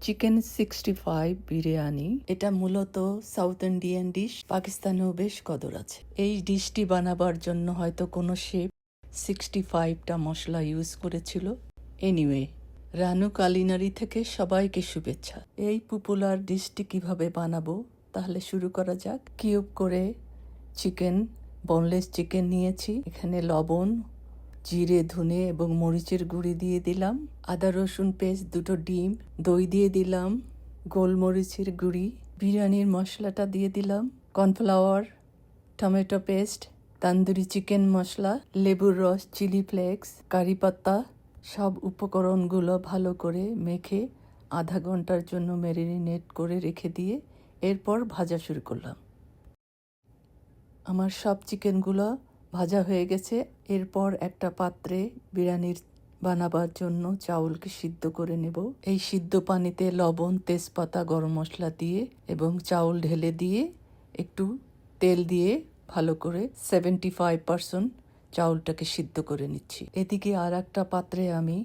Chicken 65 biryani. এটা মূলত south Indian dish, পাকিস্তানেও বেশ কদর আছে। এই ডিশটি বানাবার জন্য হয়তো কোনো শেফ 65টা মশলা ইউজ করেছিল। এনিওয়ে, রানু কালিনারি থেকে সবাইকে শুভেচ্ছা। এই পপুলার ডিশটি কিভাবে বানাবো তাহলে শুরু করা যাক। কিউব করে চিকেন, বোনলেস চিকেন নিয়েছি। এখানে লবণ, জিরে, ধনে এবং মরিচের গুঁড়ি দিয়ে দিলাম, আদা রসুন পেস্ট, 2টো ডিম, দই দিয়ে দিলাম, গোলমরিচের গুঁড়ি, বিরিয়ানির মশলাটা দিয়ে দিলাম, cornflour, tomato paste, tandoori chicken masala, লেবুর রস, চিলি ফ্লেক্স, কারি পাতা। সব উপকরণগুলো ভালো করে মেখে আধা ঘন্টার জন্য ম্যারিনেট করে রেখে দিয়ে এরপর ভাজা শুরু করলাম। আমার সব চিকেনগুলো ভাজা হয়ে গেছে। এরপর একটা পাত্রে বিরিয়ানির বানাবার জন্য চাউলকে সিদ্ধ করে নেব। এই সিদ্ধ পানিতে লবণ, তেজপাতা, গরম মশলা দিয়ে এবং চাউল ঢেলে দিয়ে একটু তেল দিয়ে ভালো করে 75% চাউলটাকে সিদ্ধ করে নিচ্ছি। এদিকে আর একটা পাত্রে আমি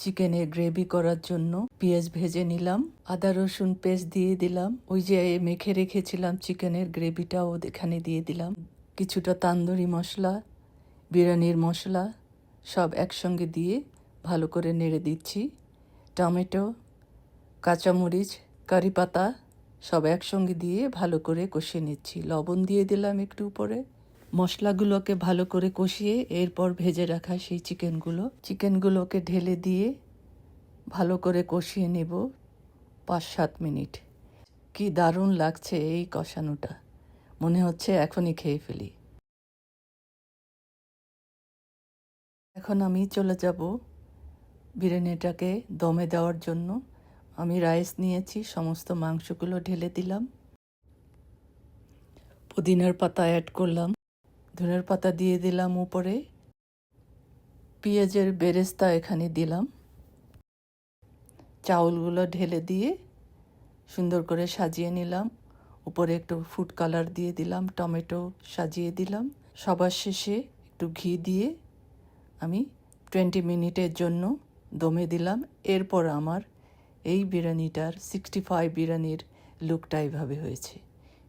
চিকেনের গ্রেভি করার জন্য পেঁয়াজ ভেজে নিলাম, আদা রসুন পেস্ট দিয়ে দিলাম, ওই যে মেখে রেখেছিলাম চিকেনের গ্রেভিটাও এখানে দিয়ে দিলাম, কিছুটা তান্দুরি মশলা, বিরিয়ানির মশলা সব একসঙ্গে দিয়ে ভালো করে নেড়ে দিচ্ছি। টমেটো, কাঁচামরিচ, কারি পাতা সব একসঙ্গে দিয়ে ভালো করে কষিয়ে নিচ্ছি। লবণ দিয়ে দিলাম একটু উপরে। মশলাগুলোকে ভালো করে কষিয়ে এরপর ভেজে রাখা সেই চিকেনগুলোকে ঢেলে দিয়ে ভালো করে কষিয়ে নেব 5-7 মিনিট। কি দারুণ লাগছে এই কষানোটা, মনে হচ্ছে এখনই খেয়ে ফেলি। এখন আমি চলে যাব বিরিয়ানিটাকে দমে দেওয়ার জন্য। আমি রাইস নিয়েছি, সমস্ত মাংসগুলো ঢেলে দিলাম, পুদিনার পাতা অ্যাড করলাম, ধনের পাতা দিয়ে দিলাম উপরে, পেঁয়াজের বেরেস্তা এখানে দিলাম, চাউলগুলো ঢেলে দিয়ে সুন্দর করে সাজিয়ে নিলাম। উপরে একটু ফুড কালার দিয়ে দিলাম, টমেটো সাজিয়ে দিলাম। সবার শেষে একটু ঘি দিয়ে আমি 20 মিনিটের জন্য দমে দিলাম। এরপর আমার এই বিরিয়ানিটার 65 বিরিয়ানির লুকটা এইভাবে হয়েছে।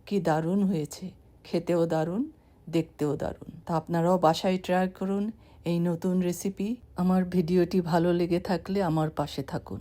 কি দারুণ হয়েছে, খেতেও দারুণ, দেখতেও দারুণ। তা আপনারাও বাসায় ট্রাই করুন এই নতুন রেসিপি। আমার ভিডিওটি ভালো লেগে থাকলে আমার পাশে থাকুন।